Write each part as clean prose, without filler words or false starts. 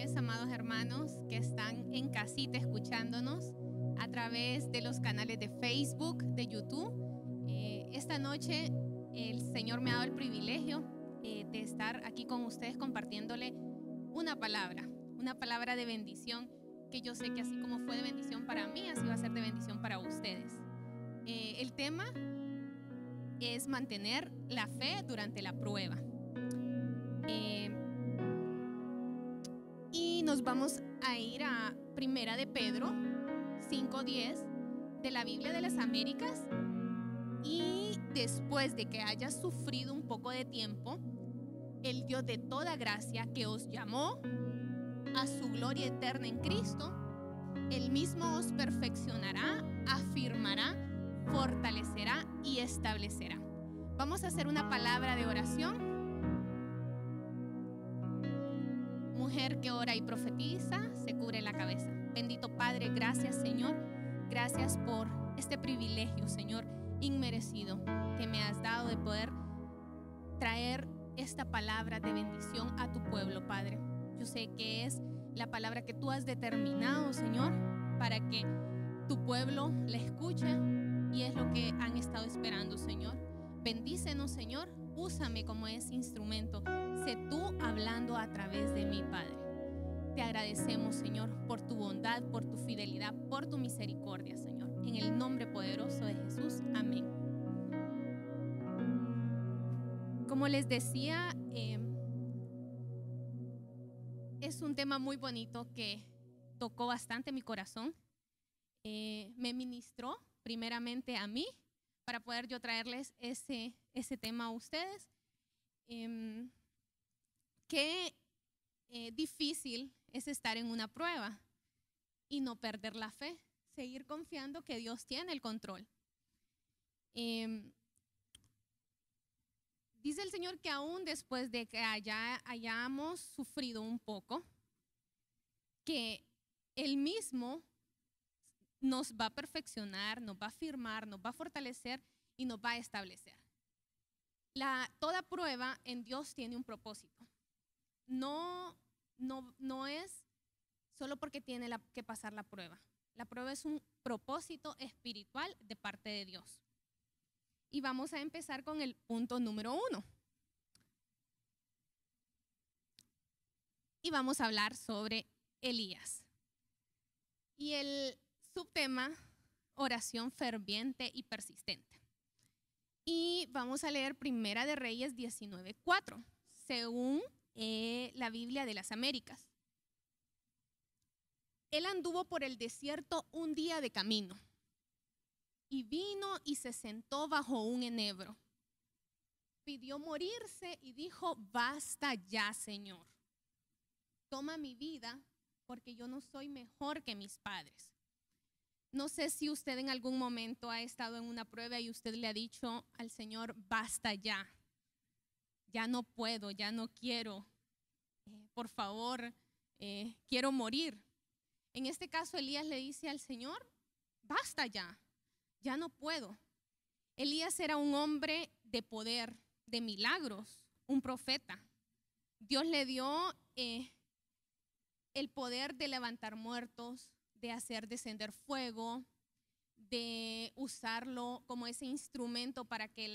noches, amados hermanos que están en casita escuchándonos a través de los canales de Facebook, de YouTube. Esta noche el Señor me ha dado el privilegio de estar aquí con ustedes compartiéndole una palabra de bendición, que yo sé que así como fue de bendición para mí, así va a ser de bendición para ustedes. El tema es mantener la fe durante la prueba. Y nos vamos a ir a Primera de Pedro 5:10 de la Biblia de las Américas. Y después de que hayas sufrido un poco de tiempo, el Dios de toda gracia, que os llamó a su gloria eterna en Cristo, Él mismo os perfeccionará, afirmará, fortalecerá y establecerá. Vamos a hacer una palabra de oración. Mujer que ora y profetiza, se cubre la cabeza. Bendito Padre, gracias Señor. Gracias por este privilegio, Señor, inmerecido que me has dado de poder traer esta palabra de bendición a tu pueblo, Padre. Yo sé que es la palabra que tú has determinado, Señor, para que tu pueblo la escuche, y es lo que han estado esperando, Señor. Bendícenos, Señor. Úsame como ese instrumento. Sé tú hablando a través de mí, Padre. Te agradecemos, Señor, por tu bondad, por tu fidelidad, por tu misericordia, Señor. En el nombre poderoso de Jesús. Amén. Como les decía, es un tema muy bonito que tocó bastante mi corazón. Me ministró primeramente a mí para poder yo traerles ese tema a ustedes. Qué difícil es estar en una prueba y no perder la fe, seguir confiando que Dios tiene el control. Dice el Señor que aún después de que hayamos sufrido un poco, que Él mismo nos va a perfeccionar, nos va a afirmar, nos va a fortalecer y nos va a establecer. Toda prueba en Dios tiene un propósito. No es solo porque tiene que pasar la prueba. La prueba es un propósito espiritual de parte de Dios. Y vamos a empezar con el punto número 1. Y vamos a hablar sobre Elías. Y el subtema, oración ferviente y persistente. Y vamos a leer Primera de Reyes 19:4, según la Biblia de las Américas. Él anduvo por el desierto un día de camino, y vino y se sentó bajo un enebro. Pidió morirse y dijo: basta ya, Señor. Toma mi vida, porque yo no soy mejor que mis padres. No sé si usted en algún momento ha estado en una prueba y usted le ha dicho al Señor: basta ya. Ya no puedo, ya no quiero. Por favor, quiero morir. En este caso, Elías le dice al Señor: basta ya. Ya no puedo. Elías era un hombre de poder, de milagros, un profeta. Dios le dio el poder de levantar muertos, de hacer descender fuego, de usarlo como ese instrumento para que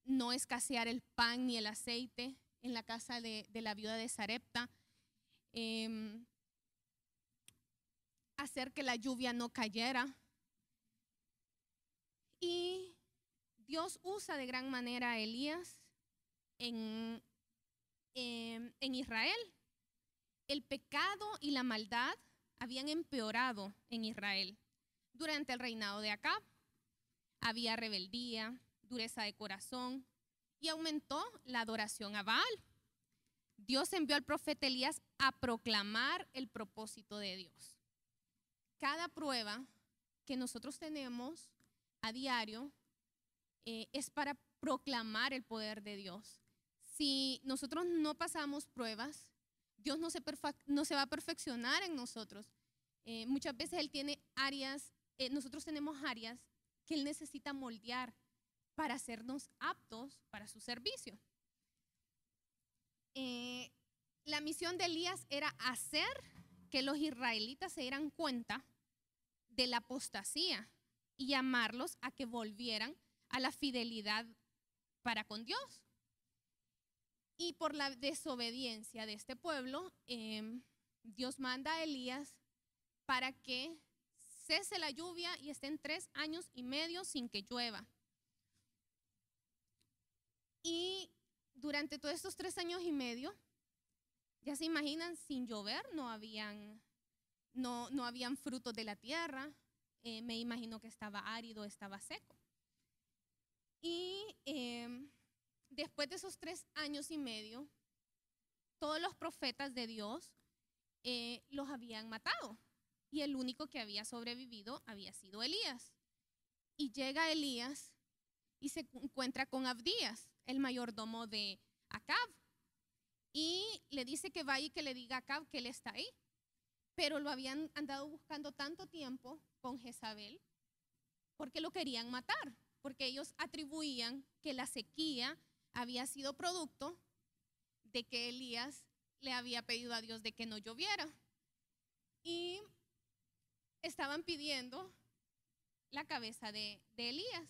no escaseara el pan ni el aceite en la casa de la viuda de Sarepta, hacer que la lluvia no cayera. Y Dios usa de gran manera a Elías en Israel. El pecado y la maldad habían empeorado en Israel durante el reinado de Acab. Había rebeldía, dureza de corazón, y aumentó la adoración a Baal. Dios envió al profeta Elías a proclamar el propósito de Dios. Cada prueba que nosotros tenemos a diario es para proclamar el poder de Dios. Si nosotros no pasamos pruebas, Dios no se va a perfeccionar en nosotros. Muchas veces Él tiene áreas, nosotros tenemos áreas que Él necesita moldear para hacernos aptos para su servicio. La misión de Elías era hacer que los israelitas se dieran cuenta de la apostasía y llamarlos a que volvieran a la fidelidad para con Dios. Y por la desobediencia de este pueblo, Dios manda a Elías para que cese la lluvia y estén 3 años y medio sin que llueva. Y durante todos estos 3 años y medio, ya se imaginan, sin llover no habían frutos de la tierra. Me imagino que estaba árido, estaba seco. Y después de esos 3 años y medio, todos los profetas de Dios los habían matado. Y el único que había sobrevivido había sido Elías. Y llega Elías y se encuentra con Abdías, el mayordomo de Acab. Y le dice que vaya y que le diga a Acab que él está ahí. Pero lo habían andado buscando tanto tiempo con Jezabel porque lo querían matar. Porque ellos atribuían que la sequía había sido producto de que Elías le había pedido a Dios de que no lloviera. Y estaban pidiendo la cabeza de Elías.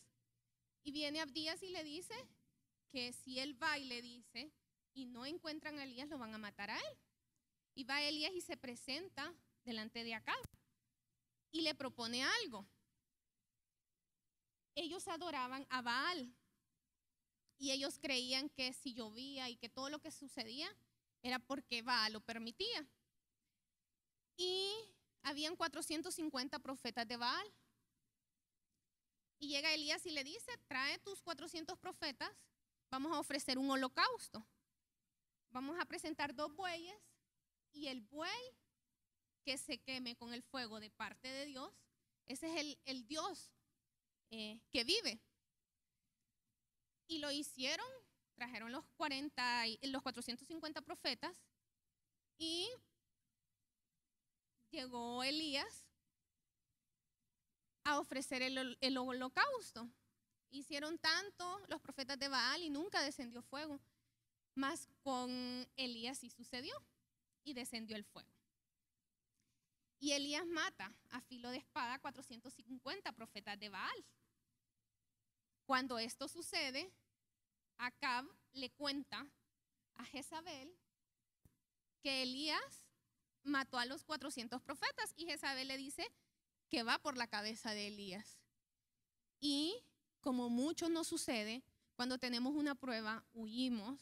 Y viene Abdías y le dice que si él va y le dice y no encuentran a Elías, lo van a matar a él. Y va Elías y se presenta delante de Acab y le propone algo. Ellos adoraban a Baal y ellos creían que si llovía y que todo lo que sucedía era porque Baal lo permitía. Y habían 450 profetas de Baal. Y llega Elías y le dice, trae tus 400 profetas, vamos a ofrecer un holocausto. Vamos a presentar 2 bueyes y el buey que se queme con el fuego de parte de Dios, ese es el Dios que vive. Y lo hicieron, trajeron los 450 profetas y llegó Elías a ofrecer el holocausto. Hicieron tanto los profetas de Baal y nunca descendió fuego, mas con Elías sí sucedió y descendió el fuego. Y Elías mata a filo de espada 450 profetas de Baal. Cuando esto sucede, Acab le cuenta a Jezabel que Elías mató a los 400 profetas y Jezabel le dice que va por la cabeza de Elías. Y como mucho nos sucede, cuando tenemos una prueba, huimos.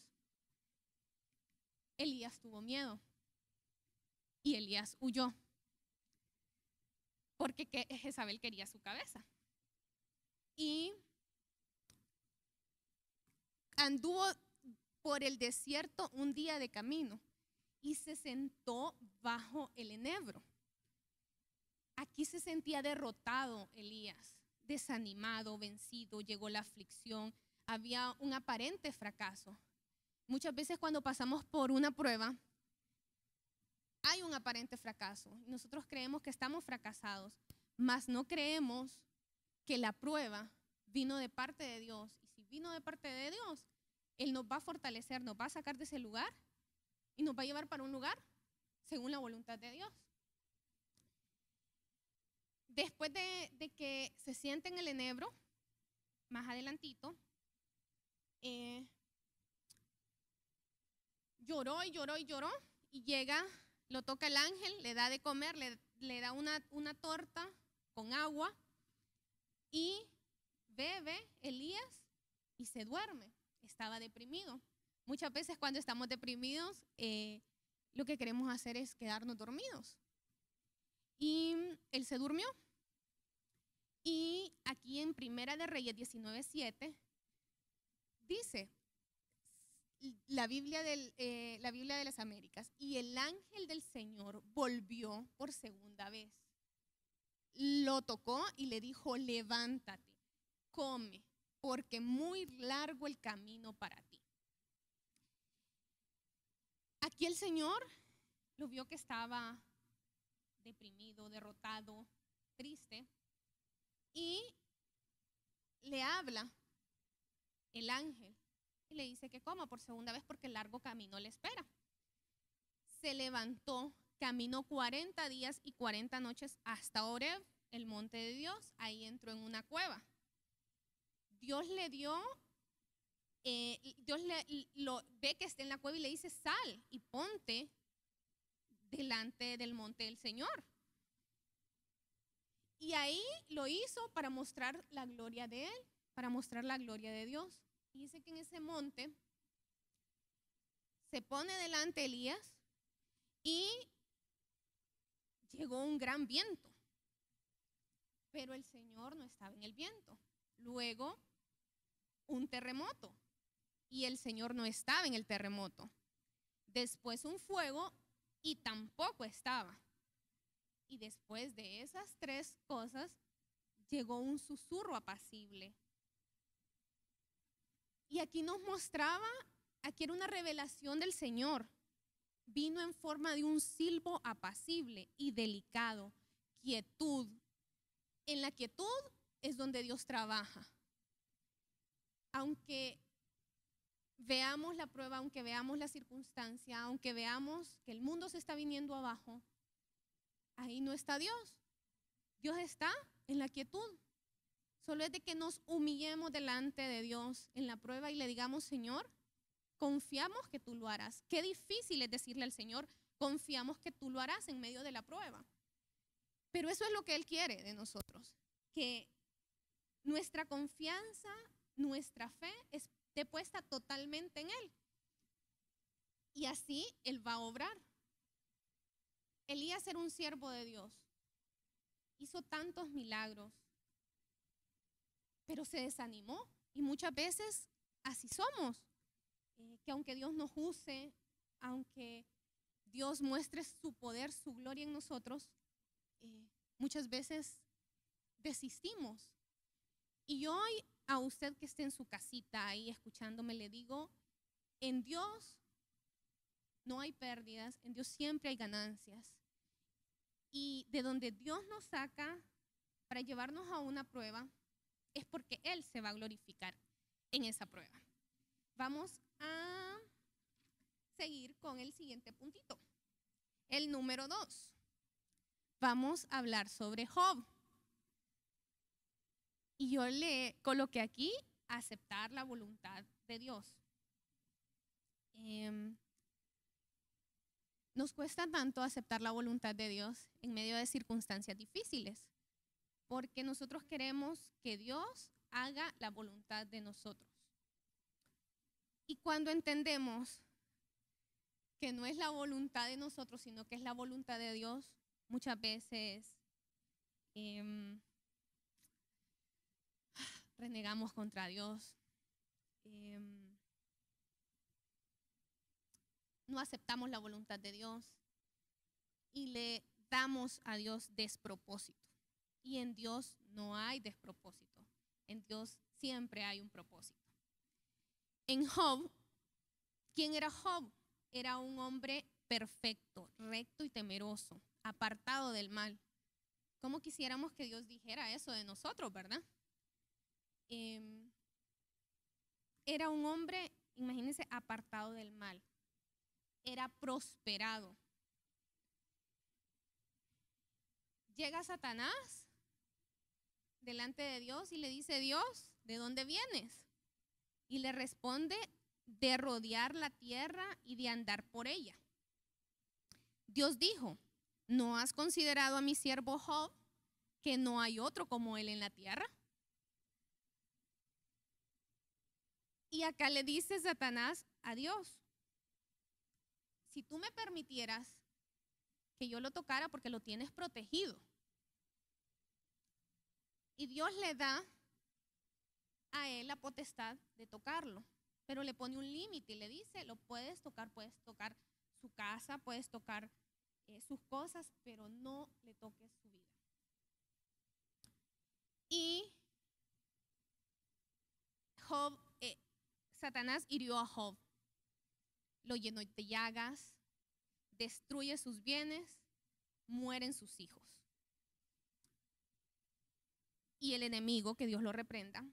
Elías tuvo miedo y Elías huyó porque Jezabel quería su cabeza. Y anduvo por el desierto un día de camino y se sentó bajo el enebro. Aquí se sentía derrotado Elías, desanimado, vencido, llegó la aflicción, había un aparente fracaso. Muchas veces cuando pasamos por una prueba, hay un aparente fracaso y nosotros creemos que estamos fracasados, mas no creemos que la prueba vino de parte de Dios. Y si vino de parte de Dios, Él nos va a fortalecer, nos va a sacar de ese lugar y nos va a llevar para un lugar según la voluntad de Dios. Después de que se siente en el enebro, más adelantito, lloró y lloró y lloró y llega, lo toca el ángel, le da de comer, le da una torta con agua y bebe Elías y se duerme. Estaba deprimido. Muchas veces cuando estamos deprimidos, lo que queremos hacer es quedarnos dormidos. Y él se durmió. Y aquí en Primera de Reyes 19:7 dice la Biblia de las Américas, y el ángel del Señor volvió por segunda vez. Lo tocó y le dijo, levántate, come, porque muy largo el camino para ti. Aquí el Señor lo vio que estaba deprimido, derrotado, triste, y le habla el ángel y le dice que coma por segunda vez porque el largo camino le espera. se levantó, caminó 40 días y 40 noches hasta Horeb, el monte de Dios. Ahí entró en una cueva. Dios le dio, lo ve que está en la cueva y le dice: sal y ponte delante del monte del Señor. Y ahí lo hizo para mostrar la gloria de Él, para mostrar la gloria de Dios. Y dice que en ese monte se pone delante Elías y llegó un gran viento. Pero el Señor no estaba en el viento. Luego, un terremoto. Y el Señor no estaba en el terremoto. Después un fuego y tampoco estaba. Y después de esas tres cosas, llegó un susurro apacible. Y aquí nos mostraba, aquí era una revelación del Señor. Vino en forma de un silbo apacible y delicado, quietud. En la quietud es donde Dios trabaja. Aunque veamos la prueba, aunque veamos la circunstancia, aunque veamos que el mundo se está viniendo abajo, ahí no está Dios. Dios está en la quietud. Solo es de que nos humillemos delante de Dios en la prueba y le digamos: Señor, confiamos que tú lo harás. Qué difícil es decirle al Señor: confiamos que tú lo harás en medio de la prueba. Pero eso es lo que Él quiere de nosotros, que nuestra confianza, nuestra fe esté puesta totalmente en Él. Y así Él va a obrar. Elías era un siervo de Dios. Hizo tantos milagros, pero se desanimó. Y muchas veces así somos. Que aunque Dios nos use, aunque Dios muestre su poder, su gloria en nosotros, muchas veces desistimos. Y hoy a usted que esté en su casita ahí escuchándome, le digo: en Dios no hay pérdidas, en Dios siempre hay ganancias. Y de donde Dios nos saca para llevarnos a una prueba, es porque Él se va a glorificar en esa prueba. Vamos a seguir con el siguiente puntito. El número 2. Vamos a hablar sobre Job. Y yo le coloqué aquí: aceptar la voluntad de Dios. Nos cuesta tanto aceptar la voluntad de Dios en medio de circunstancias difíciles, porque nosotros queremos que Dios haga la voluntad de nosotros. Y cuando entendemos que no es la voluntad de nosotros, sino que es la voluntad de Dios, muchas veces renegamos contra Dios. No aceptamos la voluntad de Dios y le damos a Dios despropósito. Y en Dios no hay despropósito. En Dios siempre hay un propósito. En Job, ¿quién era Job? Era un hombre perfecto, recto y temeroso, apartado del mal. ¿Cómo quisiéramos que Dios dijera eso de nosotros, verdad? Era un hombre, imagínense, apartado del mal. Era prosperado. Llega Satanás delante de Dios y le dice: Dios, ¿de dónde vienes? Y le responde: de rodear la tierra y de andar por ella. Dios dijo: ¿no has considerado a mi siervo Job, que no hay otro como él en la tierra? Y acá le dice Satanás a Dios: si tú me permitieras que yo lo tocara, porque lo tienes protegido. Y Dios le da a él la potestad de tocarlo, pero le pone un límite y le dice: lo puedes tocar su casa, puedes tocar sus cosas, pero no le toques su vida. Y Satanás hirió a Job, lo llenó de llagas, destruye sus bienes, mueren sus hijos. Y el enemigo, que Dios lo reprenda,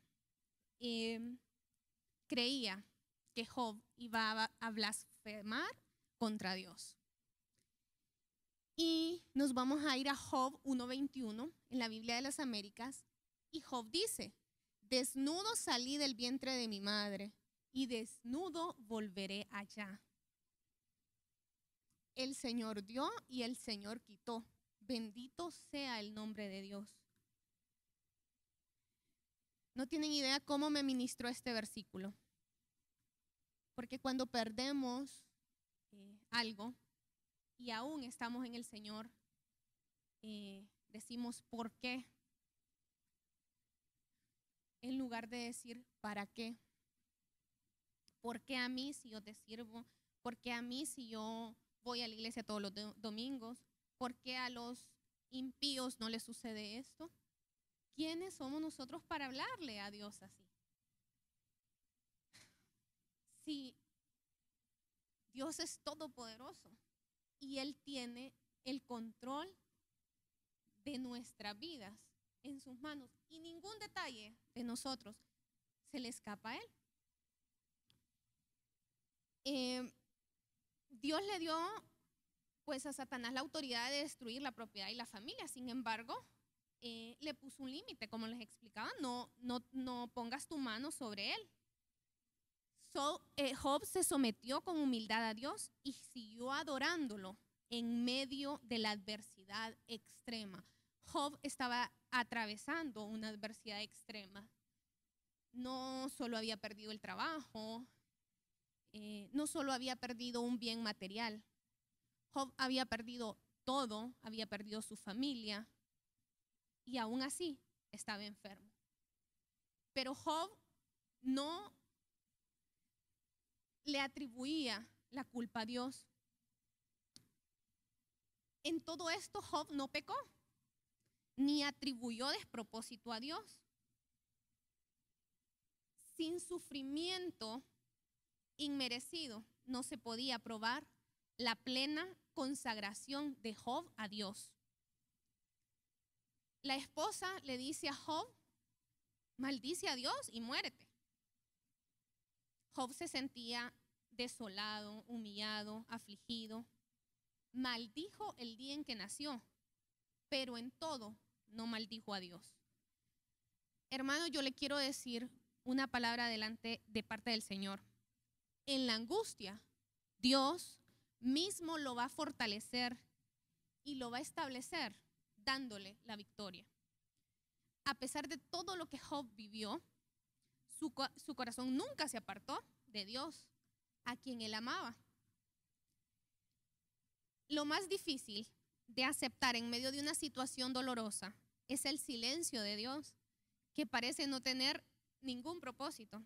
creía que Job iba a blasfemar contra Dios. Y nos vamos a ir a Job 1:21 en la Biblia de las Américas. Y Job dice, desnudo salí del vientre de mi madre y desnudo volveré allá. El Señor dio y el Señor quitó. Bendito sea el nombre de Dios. No tienen idea cómo me ministró este versículo. Porque cuando perdemos algo y aún estamos en el Señor, decimos ¿por qué? En lugar de decir ¿para qué? ¿Por qué a mí si yo te sirvo? ¿Por qué a mí si yo voy a la iglesia todos los domingos? ¿Por qué a los impíos no les sucede esto? ¿Quiénes somos nosotros para hablarle a Dios así? Si Dios es todopoderoso y Él tiene el control de nuestras vidas en sus manos y ningún detalle de nosotros se le escapa a Él. Dios le dio pues a Satanás la autoridad de destruir la propiedad y la familia. Sin embargo, le puso un límite, como les explicaba, no pongas tu mano sobre él. Job se sometió con humildad a Dios y siguió adorándolo en medio de la adversidad extrema. Job estaba atravesando una adversidad extrema. No solo había perdido el trabajo, no solo había perdido un bien material. Job había perdido todo, había perdido su familia y aún así estaba enfermo. Pero Job no le atribuía la culpa a Dios. En todo esto Job no pecó, ni atribuyó despropósito a Dios. Sin sufrimiento inmerecido no se podía probar la plena consagración de Job a Dios. La esposa le dice a Job, maldice a Dios y muérete. Job se sentía desolado, humillado, afligido. Maldijo el día en que nació, pero en todo no maldijo a Dios. Hermano, yo le quiero decir una palabra adelante de parte del Señor. En la angustia, Dios mismo lo va a fortalecer y lo va a establecer dándole la victoria. A pesar de todo lo que Job vivió, su corazón nunca se apartó de Dios, a quien él amaba. Lo más difícil de aceptar en medio de una situación dolorosa es el silencio de Dios, que parece no tener ningún propósito.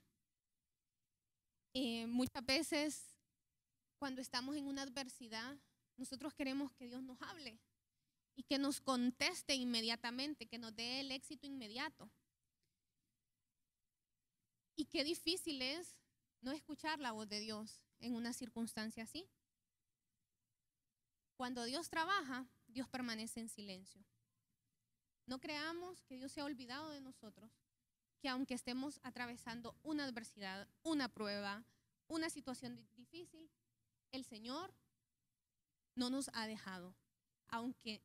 Muchas veces, cuando estamos en una adversidad, nosotros queremos que Dios nos hable y que nos conteste inmediatamente, que nos dé el éxito inmediato. Y qué difícil es no escuchar la voz de Dios en una circunstancia así. Cuando Dios trabaja, Dios permanece en silencio. No creamos que Dios se ha olvidado de nosotros, que aunque estemos atravesando una adversidad, una prueba, una situación difícil, el Señor no nos ha dejado. Aunque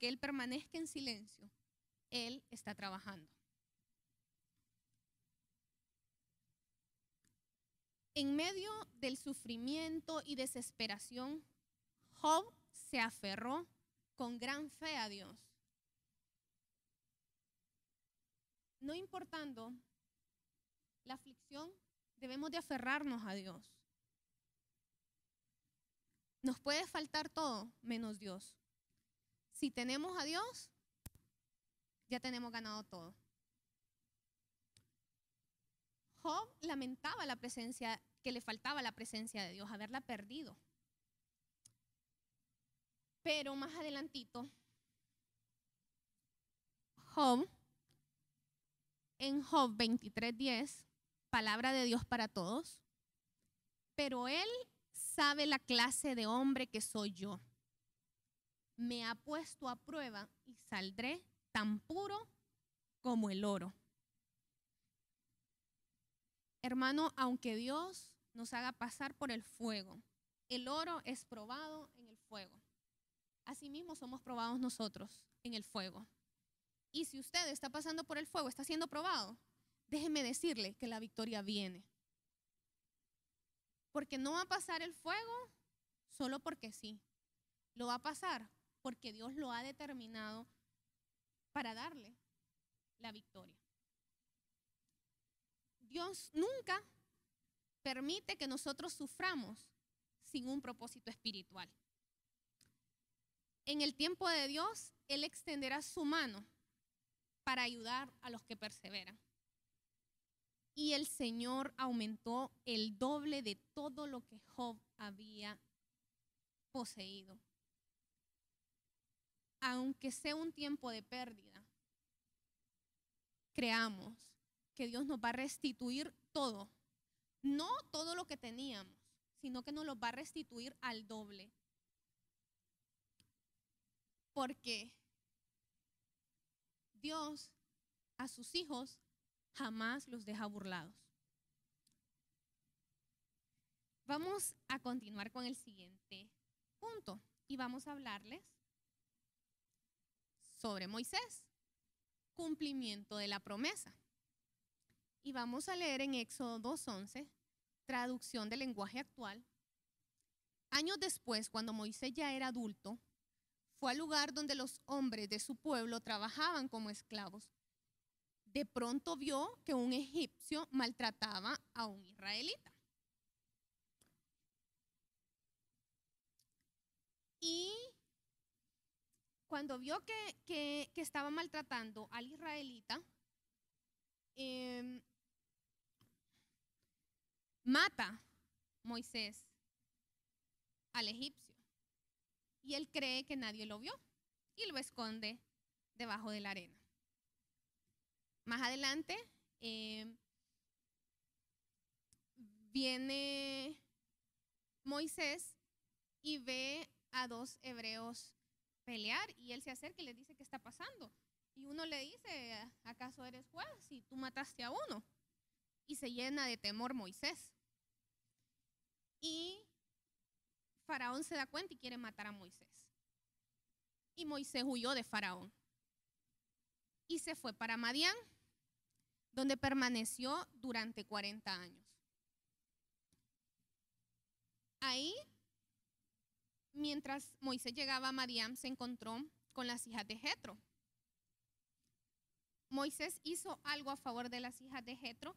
Él permanezca en silencio, Él está trabajando. En medio del sufrimiento y desesperación, Job se aferró con gran fe a Dios. No importando la aflicción, debemos de aferrarnos a Dios. Nos puede faltar todo menos Dios. Si tenemos a Dios, ya tenemos ganado todo. Job lamentaba la presencia, que le faltaba la presencia de Dios, haberla perdido. Pero más adelantito, Job, en Job 23:10, palabra de Dios para todos, pero él sabe la clase de hombre que soy yo. Me ha puesto a prueba y saldré tan puro como el oro. Hermano, aunque Dios nos haga pasar por el fuego, el oro es probado en el fuego. Asimismo somos probados nosotros en el fuego. Y si usted está pasando por el fuego, está siendo probado, déjeme decirle que la victoria viene. Porque no va a pasar el fuego solo porque sí. Lo va a pasar porque Dios lo ha determinado para darle la victoria. Dios nunca permite que nosotros suframos sin un propósito espiritual. En el tiempo de Dios, Él extenderá su mano para ayudar a los que perseveran. Y el Señor aumentó el doble de todo lo que Job había poseído. Aunque sea un tiempo de pérdida, creamos que Dios nos va a restituir todo. No todo lo que teníamos, sino que nos lo va a restituir al doble. Porque Dios a sus hijos jamás los deja burlados. Vamos a continuar con el siguiente punto y vamos a hablarles sobre Moisés, cumplimiento de la promesa. Y vamos a leer en Éxodo 2:11, traducción del lenguaje actual. Años después, cuando Moisés ya era adulto, fue al lugar donde los hombres de su pueblo trabajaban como esclavos. De pronto vio que un egipcio maltrataba a un israelita. Y cuando vio que estaba maltratando al israelita, mata Moisés al egipcio. Y él cree que nadie lo vio y lo esconde debajo de la arena. Más adelante viene Moisés y ve a dos hebreos pelear y él se acerca y les dice: ¿qué está pasando? Y uno le dice: ¿acaso eres juez si tú mataste a uno? Y se llena de temor Moisés. Y Faraón se da cuenta y quiere matar a Moisés. Y Moisés huyó de Faraón y se fue para Madián, donde permaneció durante 40 años. Ahí, mientras Moisés llegaba a Madián, se encontró con las hijas de Jetro. Moisés hizo algo a favor de las hijas de Jetro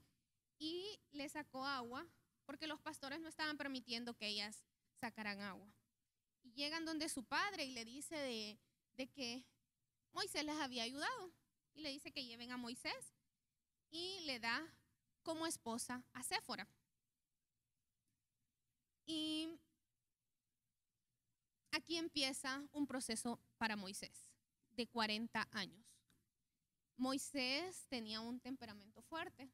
y le sacó agua, porque los pastores no estaban permitiendo que ellas sacaran agua. Y llegan donde su padre y le dice de que Moisés les había ayudado. Y le dice que lleven a Moisés y le da como esposa a Séfora. Y aquí empieza un proceso para Moisés de 40 años. Moisés tenía un temperamento fuerte.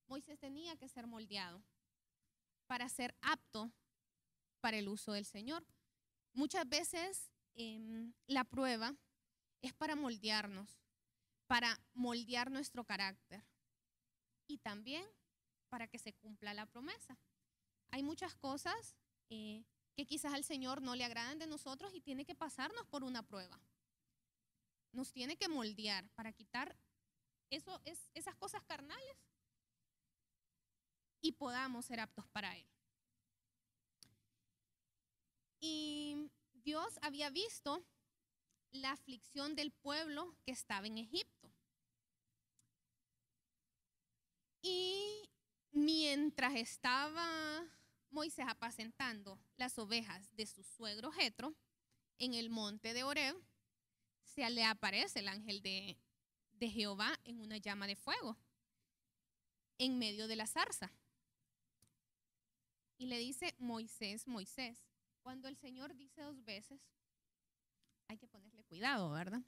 Moisés tenía que ser moldeado para ser apto para el uso del Señor. Muchas veces la prueba es para moldear nuestro carácter y también para que se cumpla la promesa. Hay muchas cosas que quizás al Señor no le agradan de nosotros y tiene que pasarnos por una prueba. Nos tiene que moldear para quitar esas cosas carnales y podamos ser aptos para Él. Y Dios había visto la aflicción del pueblo que estaba en Egipto. Y mientras estaba Moisés apacentando las ovejas de su suegro Jetro en el monte de Horeb, se le aparece el ángel de Jehová en una llama de fuego en medio de la zarza. Y le dice: Moisés, Moisés. Cuando el Señor dice 2 veces, hay que ponerle cuidado, ¿verdad?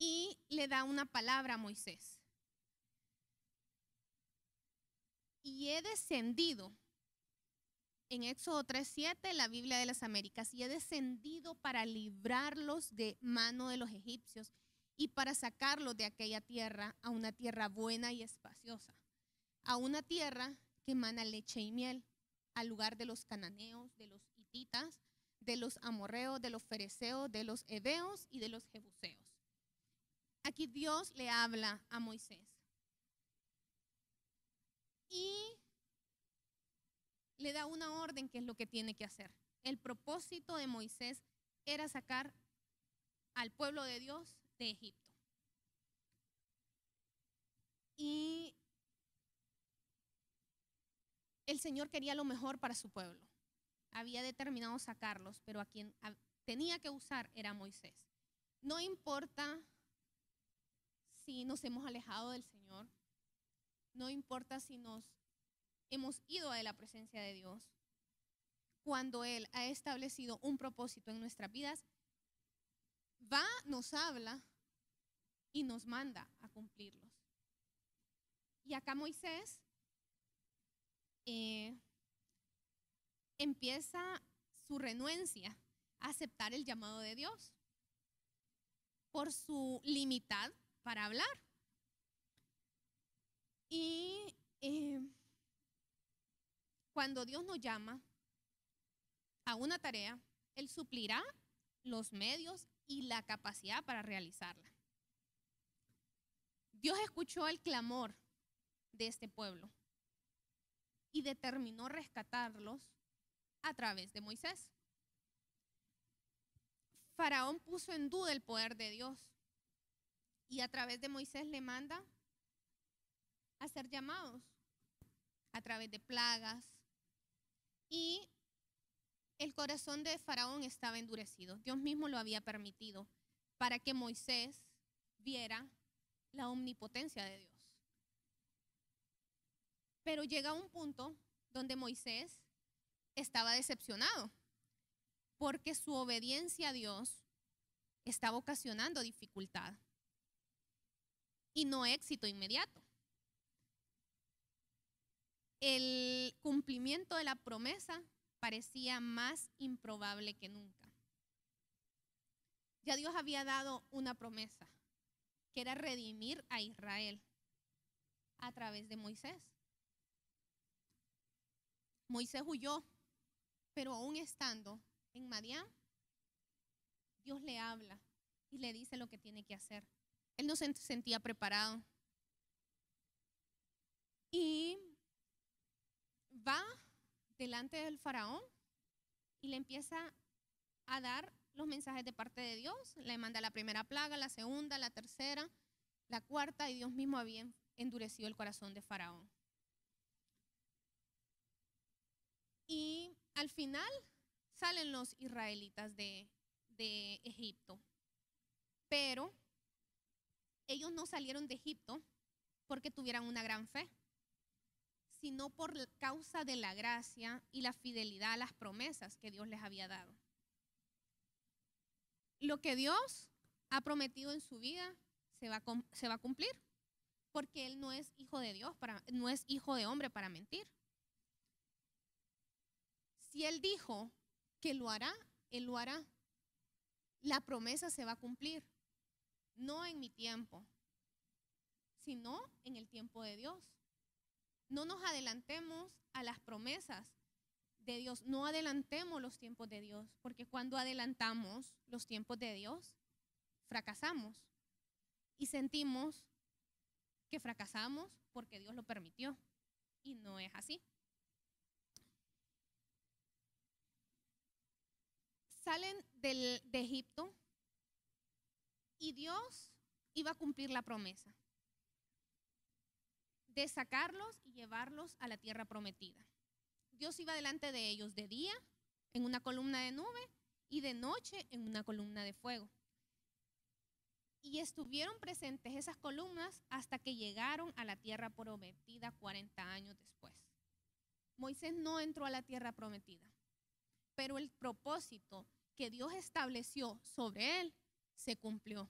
Y le da una palabra a Moisés. Y he descendido, en Éxodo 3:7, la Biblia de las Américas, y he descendido para librarlos de mano de los egipcios y para sacarlos de aquella tierra a una tierra buena y espaciosa, a una tierra que emana leche y miel, al lugar de los cananeos, de los hititas, de los amorreos, de los fereceos, de los heveos y de los jebuseos. Aquí Dios le habla a Moisés y le da una orden, que es lo que tiene que hacer. El propósito de Moisés era sacar al pueblo de Dios de Egipto. Y el Señor quería lo mejor para su pueblo. Había determinado sacarlos, pero a quien tenía que usar era Moisés. No importa si nos hemos alejado del Señor, no importa si nos hemos ido de la presencia de Dios. Cuando Él ha establecido un propósito en nuestras vidas, va, nos habla y nos manda a cumplirlos. Y acá Moisés empieza su renuencia a aceptar el llamado de Dios por su limitad para hablar. Y cuando Dios nos llama a una tarea, Él suplirá los medios y la capacidad para realizarla. Dios escuchó el clamor de este pueblo y determinó rescatarlos a través de Moisés. Faraón puso en duda el poder de Dios y a través de Moisés le manda a ser llamados a través de plagas, y el corazón de Faraón estaba endurecido. Dios mismo lo había permitido para que Moisés viera la omnipotencia de Dios. Pero llega un punto donde Moisés estaba decepcionado porque su obediencia a Dios estaba ocasionando dificultad y no éxito inmediato. El cumplimiento de la promesa parecía más improbable que nunca. Ya Dios había dado una promesa, que era redimir a Israel a través de Moisés. Moisés huyó, pero aún estando en Madián, Dios le habla y le dice lo que tiene que hacer. Él no se sentía preparado. Y va delante del faraón y le empieza a dar los mensajes de parte de Dios. Le manda la primera plaga, la segunda, la tercera, la cuarta, y Dios mismo había endurecido el corazón de Faraón. Y al final salen los israelitas de Egipto. Pero ellos no salieron de Egipto porque tuvieran una gran fe, sino por causa de la gracia y la fidelidad a las promesas que Dios les había dado. Lo que Dios ha prometido en su vida se va a cumplir, porque Él no es hijo de Dios, no es hijo de hombre para mentir. Si Él dijo que lo hará, Él lo hará. La promesa se va a cumplir, no en mi tiempo, sino en el tiempo de Dios. No nos adelantemos a las promesas de Dios, no adelantemos los tiempos de Dios, porque cuando adelantamos los tiempos de Dios, fracasamos y sentimos que fracasamos porque Dios lo permitió, y no es así. Salen de Egipto y Dios iba a cumplir la promesa de sacarlos y llevarlos a la tierra prometida. Dios iba delante de ellos de día en una columna de nube y de noche en una columna de fuego. Y estuvieron presentes esas columnas hasta que llegaron a la tierra prometida 40 años después. Moisés no entró a la tierra prometida, pero el propósito que Dios estableció sobre él se cumplió,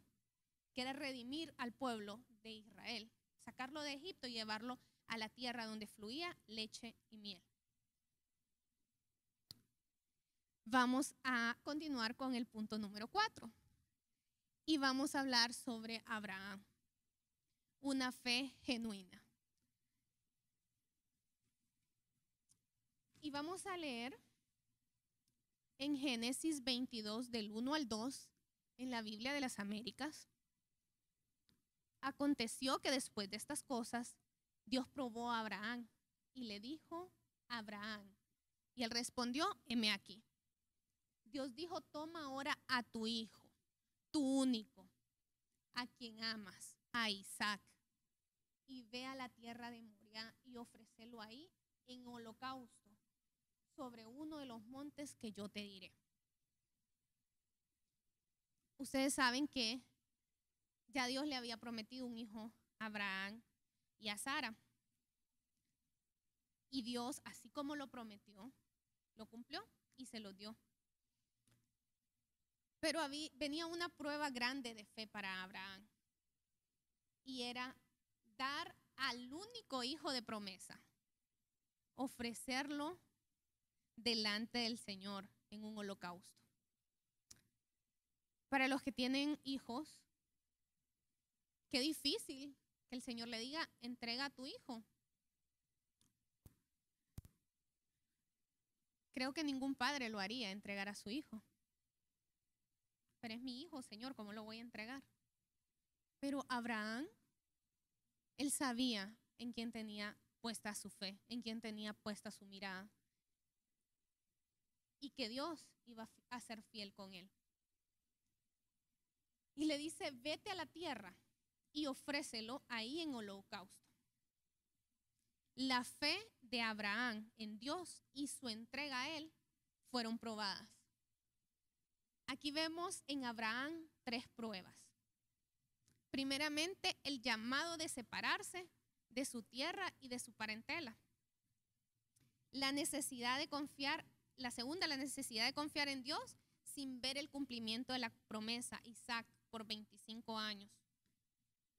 que era redimir al pueblo de Israel, sacarlo de Egipto y llevarlo a la tierra donde fluía leche y miel. Vamos a continuar con el punto número 4 y vamos a hablar sobre Abraham, una fe genuina. Y vamos a leer en Génesis 22, del 1 al 2, en la Biblia de las Américas. Aconteció que después de estas cosas, Dios probó a Abraham y le dijo a Abraham, y él respondió, heme aquí. Dios dijo, toma ahora a tu hijo, tu único, a quien amas, a Isaac, y ve a la tierra de Moriah y ofrécelo ahí en holocausto sobre uno de los montes que yo te diré. Ustedes saben que ya Dios le había prometido un hijo a Abraham y a Sara. Y Dios, así como lo prometió, lo cumplió y se lo dio. Pero venía una prueba grande de fe para Abraham. Y era dar al único hijo de promesa, ofrecerlo delante del Señor en un holocausto. Para los que tienen hijos, qué difícil que el Señor le diga, entrega a tu hijo. Creo que ningún padre lo haría, entregar a su hijo. Pero es mi hijo, Señor, ¿cómo lo voy a entregar? Pero Abraham, él sabía en quién tenía puesta su fe, en quién tenía puesta su mirada. Y que Dios iba a ser fiel con él. Y le dice, vete a la tierra y ofrécelo ahí en holocausto. La fe de Abraham en Dios y su entrega a él fueron probadas. Aquí vemos en Abraham 3 pruebas. Primeramente, el llamado de separarse de su tierra y de su parentela. La necesidad de confiar, la segunda, la necesidad de confiar en Dios sin ver el cumplimiento de la promesa, Isaac, por 25 años.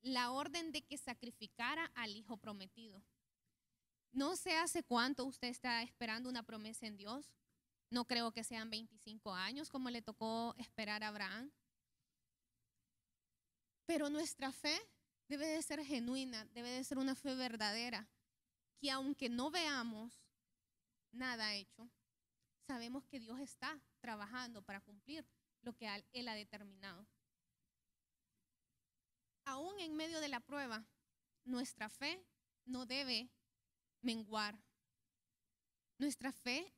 La orden de que sacrificara al hijo prometido. No sé hace cuánto usted está esperando una promesa en Dios. No creo que sean 25 años como le tocó esperar a Abraham. Pero nuestra fe debe de ser genuina, debe de ser una fe verdadera, que aunque no veamos nada hecho, sabemos que Dios está trabajando para cumplir lo que Él ha determinado. Aún en medio de la prueba, nuestra fe no debe menguar. Nuestra fe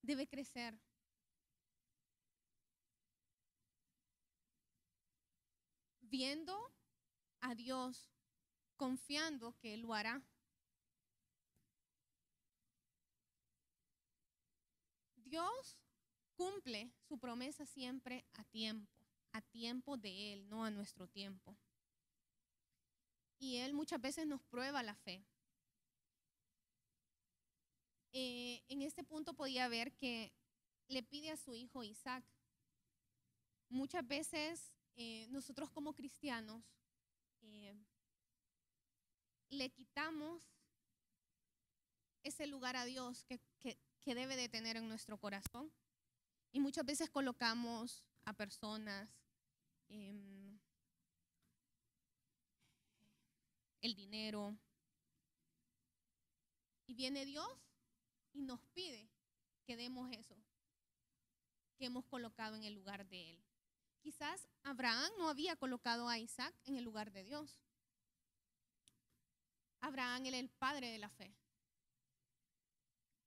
debe crecer. Viendo a Dios, confiando que Él lo hará. Dios cumple su promesa siempre a tiempo de Él, no a nuestro tiempo. Y Él muchas veces nos prueba la fe. En este punto podía ver que le pide a su hijo Isaac. Muchas veces nosotros como cristianos le quitamos ese lugar a Dios que debe de tener en nuestro corazón. Y muchas veces colocamos a personas, el dinero. Y viene Dios y nos pide que demos eso que hemos colocado en el lugar de Él. Quizás Abraham no había colocado a Isaac en el lugar de Dios. Abraham era el padre de la fe.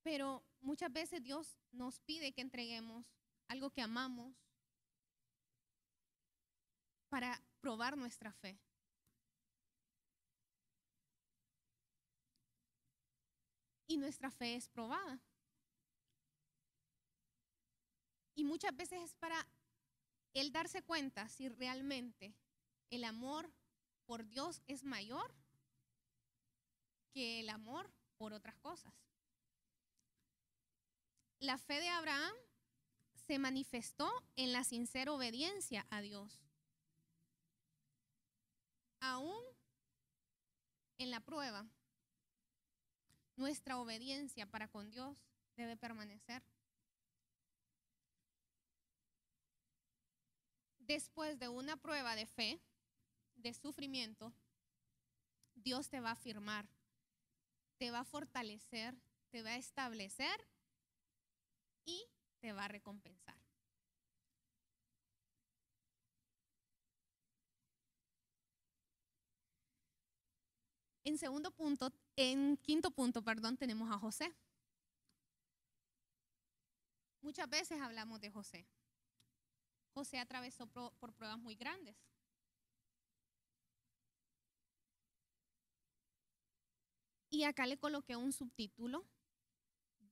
Pero muchas veces Dios nos pide que entreguemos algo que amamos para probar nuestra fe. Y nuestra fe es probada. Y muchas veces es para Él darse cuenta si realmente el amor por Dios es mayor que el amor por otras cosas. La fe de Abraham se manifestó en la sincera obediencia a Dios. Aún en la prueba, nuestra obediencia para con Dios debe permanecer. Después de una prueba de fe, de sufrimiento, Dios te va a afirmar, te va a fortalecer, te va a establecer te va a recompensar. En quinto punto, tenemos a José. Muchas veces hablamos de José. José atravesó por pruebas muy grandes. Y acá le coloqué un subtítulo: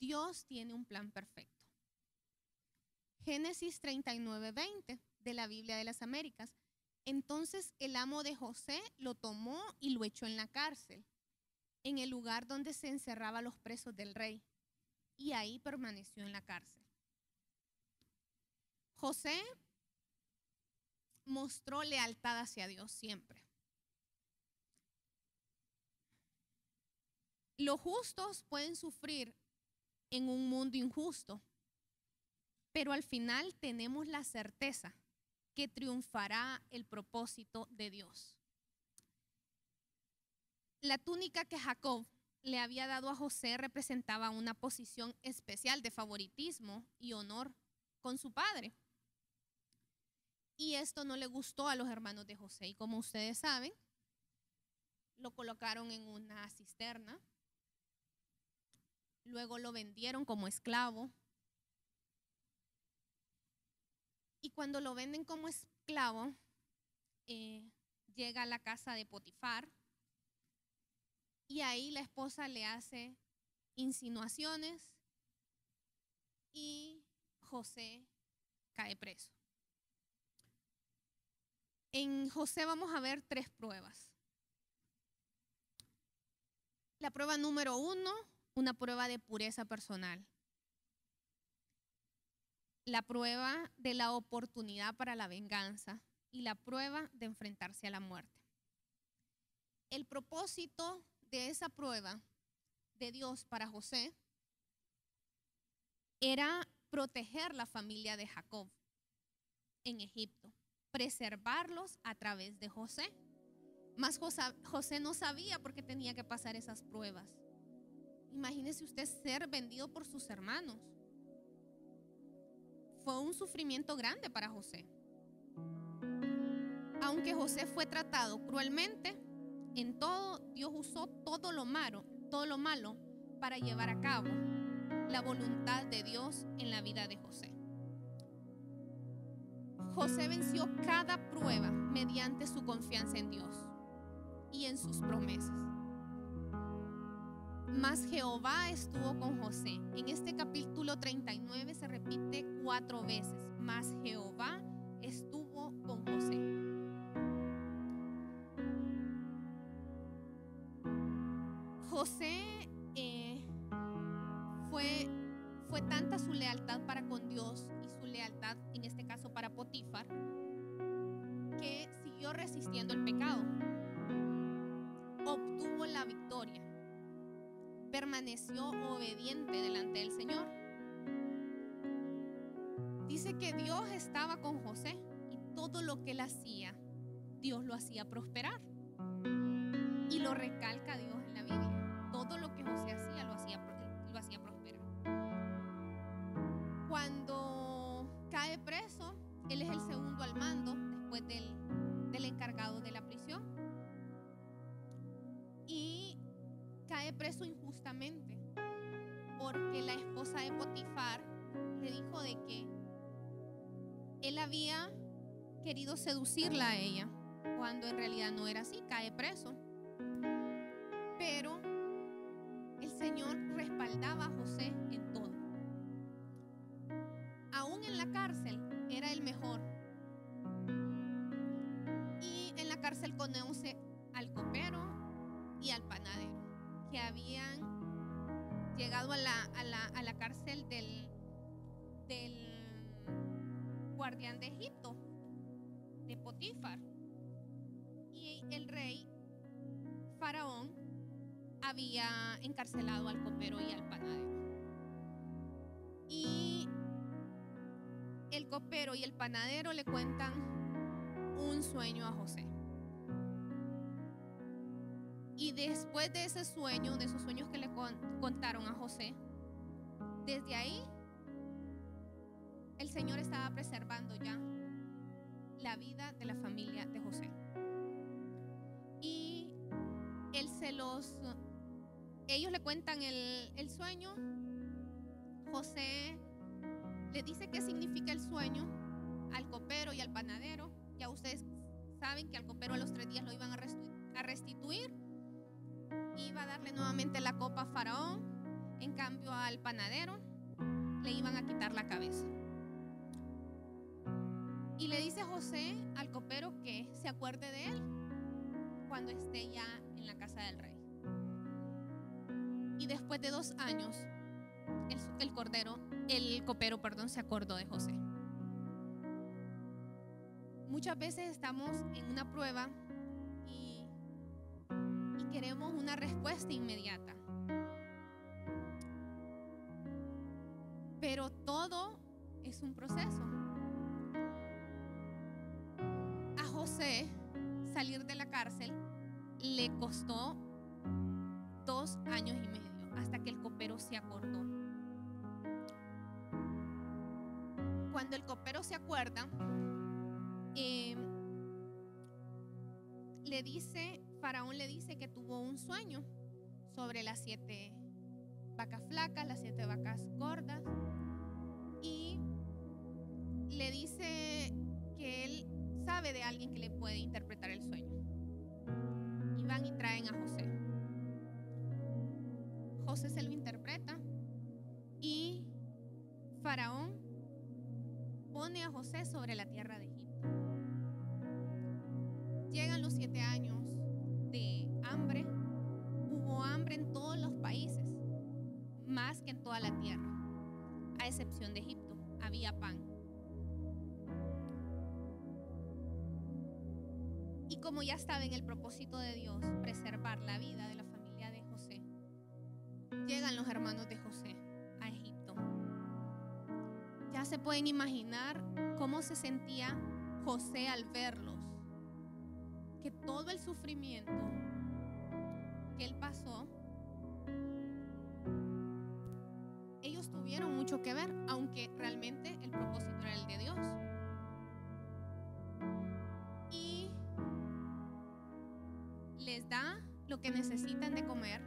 Dios tiene un plan perfecto. Génesis 39:20 de la Biblia de las Américas. Entonces el amo de José lo tomó y lo echó en la cárcel, en el lugar donde se encerraba a los presos del rey, y ahí permaneció en la cárcel. José mostró lealtad hacia Dios siempre. Los justos pueden sufrir en un mundo injusto, pero al final tenemos la certeza que triunfará el propósito de Dios. La túnica que Jacob le había dado a José representaba una posición especial de favoritismo y honor con su padre. Y esto no le gustó a los hermanos de José. Y como ustedes saben, lo colocaron en una cisterna. Luego lo vendieron como esclavo. Y cuando lo venden como esclavo, llega a la casa de Potifar. Y ahí la esposa le hace insinuaciones y José cae preso. En José vamos a ver 3 pruebas. La prueba número 1, una prueba de pureza personal. La prueba de la oportunidad para la venganza y la prueba de enfrentarse a la muerte. El propósito de esa prueba de Dios para José era proteger la familia de Jacob en Egipto, preservarlos a través de José. Mas José no sabía por qué tenía que pasar esas pruebas. Imagínese usted ser vendido por sus hermanos. Fue un sufrimiento grande para José. Aunque José fue tratado cruelmente, en todo Dios usó todo lo malo para llevar a cabo la voluntad de Dios en la vida de José. José venció cada prueba mediante su confianza en Dios y en sus promesas. Mas Jehová estuvo con José. En este capítulo 39 se repite 4 veces. Mas Jehová estuvo con José. José fue tanta su lealtad para con Dios y su lealtad, en este caso para Potifar, que siguió resistiendo el pecado. Obtuvo la victoria. Permaneció obediente delante del Señor. Dice que Dios estaba con José y todo lo que él hacía, Dios lo hacía prosperar. Y lo recalca Dios en la Biblia. Todo lo que José hacía, lo hacía prosperar. Cuando cae preso, él es el segundo al mando después del encargado de la prisión. Y cae preso injustamente porque la esposa de Potifar le dijo de que él había querido seducirla a ella, cuando en realidad no era así. Cae preso, pero el Señor respaldaba a José en todo. Aún en la cárcel era el mejor. Y en la cárcel conoce al copero y al panadero, que habían llegado a la cárcel del guardián de Egipto, de Potifar. Y el rey Faraón había encarcelado al copero y al panadero. Y el copero y el panadero le cuentan un sueño a José. Y después de ese sueño, de esos sueños que le contaron a José, desde ahí el Señor estaba preservando ya la vida de la familia de José. Y ellos le cuentan el sueño. José le dice qué significa el sueño al copero y al panadero. Ya ustedes saben que al copero a los 3 días lo iban a restituir. Iba a darle nuevamente la copa a Faraón. En cambio al panadero le iban a quitar la cabeza. Y le dice José al copero que se acuerde de él cuando esté ya en la casa del rey. Y después de 2 años, el copero, se acordó de José. Muchas veces estamos en una prueba y queremos una respuesta inmediata. Pero todo es un proceso. A José salir de la cárcel le costó 2 años y medio hasta que el copero se acordó. Cuando el copero se acuerda, Faraón le dice que tuvo un sueño sobre las 7 vacas flacas, las 7 vacas gordas, y le dice que él sabe de alguien que le puede interpretar el sueño. Y van y traen a José. José se lo interpreta y Faraón pone a José sobre la tierra de Egipto. Llegan los 7 años de hambre. Hubo hambre en todos los países, más que en toda la tierra, a excepción de Egipto. Había pan. Y como ya estaba en el propósito de Dios, preservar la vida de la familia de José, llegan los hermanos de José a Egipto. Ya se pueden imaginar cómo se sentía José al verlos, que todo el sufrimiento que él pasó, ellos tuvieron mucho que ver, aunque realmente el propósito era el de Dios. Y les da lo que necesitan de comer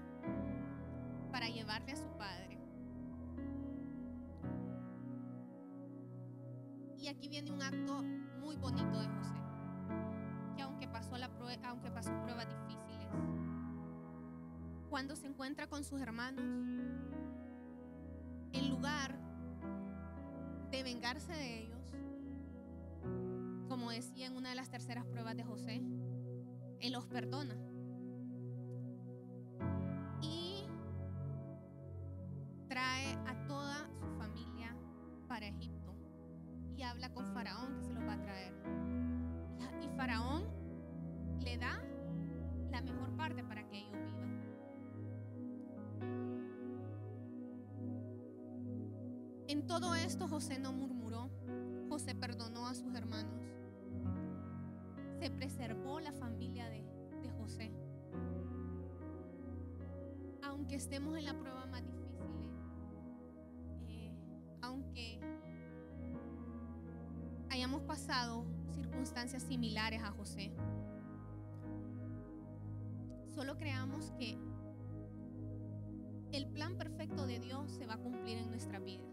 para llevarle a su padre. Y aquí viene un acto muy bonito de José, que aunque pasó pruebas difíciles, cuando se encuentra con sus hermanos, en lugar de vengarse de ellos, como decía en una de las terceras pruebas de José, él los perdona y trae a toda su familia para Egipto y habla con Faraón que se los va a traer. Y Faraón le da la mejor parte para que ellos vivan. En todo esto José no murmuró. José perdonó a sus hermanos. Se preservó la familia de José. Aunque estemos en la prueba más difícil, aunque hayamos pasado circunstancias similares a José, solo creamos que el plan perfecto de Dios se va a cumplir en nuestras vidas.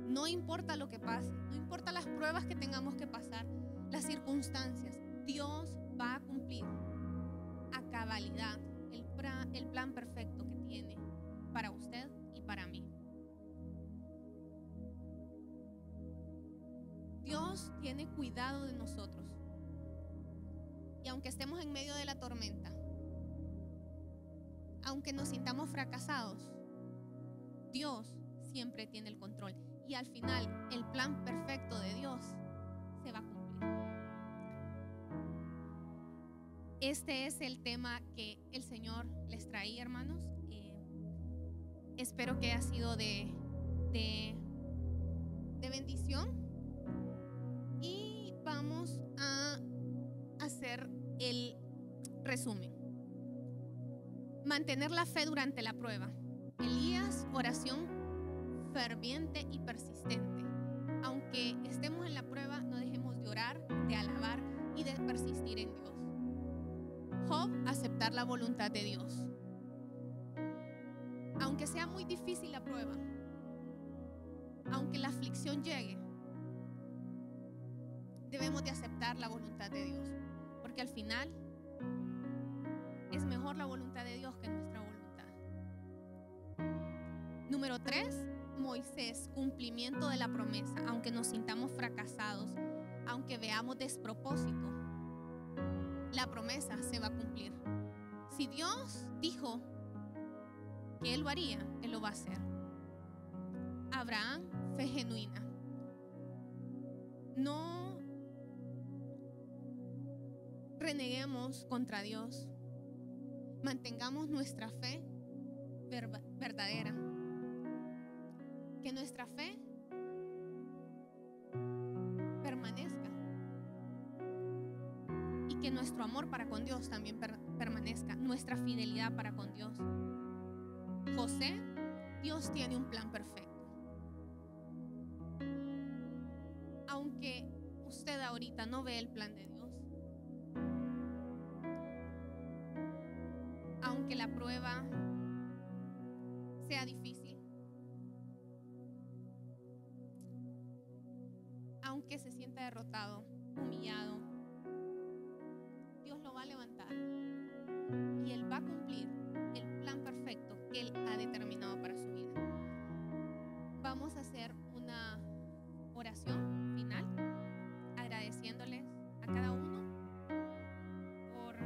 No importa lo que pase, no importa las pruebas que tengamos que pasar, las circunstancias, Dios va a cumplir a cabalidad el plan perfecto que tiene para usted y para mí. Dios tiene cuidado de nosotros. Y aunque estemos en medio de la tormenta, aunque nos sintamos fracasados, Dios siempre tiene el control. Y al final, el plan perfecto de Dios se va a cumplir. Este es el tema que el Señor les traía, hermanos. Espero que haya sido de bendición. Y vamos a hacer el resumen. Mantener la fe durante la prueba. Elías, oración ferviente y persistente. aceptar la voluntad de Dios. Aunque sea muy difícil la prueba, aunque la aflicción llegue, debemos de aceptar la voluntad de Dios, porque al final es mejor la voluntad de Dios que nuestra voluntad. Número 3, Moisés, cumplimiento de la promesa. Aunque nos sintamos fracasados, aunque veamos despropósito, la promesa se va a cumplir. Si Dios dijo que Él lo haría, Él lo va a hacer. Abraham, fe genuina. No reneguemos contra Dios. Mantengamos nuestra fe verdadera. Que nuestra fe permanezca. Y que nuestro amor para con Dios también permanezca. Nuestra fidelidad para con Dios. José, Dios tiene un plan perfecto. Aunque usted ahorita no ve el plan de Dios, aunque la prueba sea difícil, aunque se sienta derrotado, humillado, Dios lo va a levantar y Él va a cumplir el plan perfecto que Él ha determinado para su vida. Vamos a hacer una oración final, agradeciéndoles a cada uno por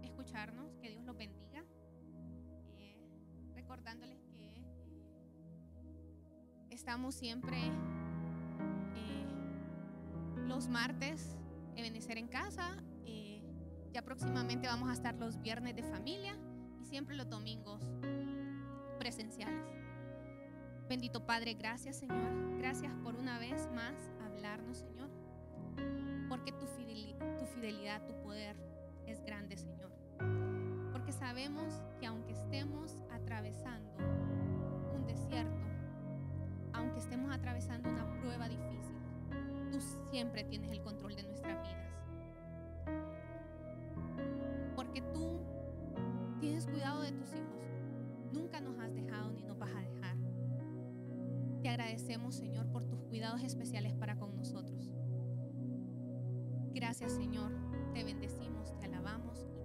escucharnos. Que Dios los bendiga, recordándoles que estamos siempre los martes Ebenecer en casa, ya próximamente vamos a estar los viernes de familia y siempre los domingos presenciales. Bendito Padre, gracias Señor, gracias por una vez más hablarnos, Señor, porque tu fidelidad, tu poder es grande, Señor, porque sabemos que aunque estemos atravesando un desierto, aunque estemos atravesando una prueba difícil, tú siempre tienes el control de nuestras vidas, porque tú tienes cuidado de tus hijos, nunca nos has dejado ni nos vas a dejar. Te agradecemos, Señor, por tus cuidados especiales para con nosotros. Gracias, Señor, te bendecimos, te alabamos y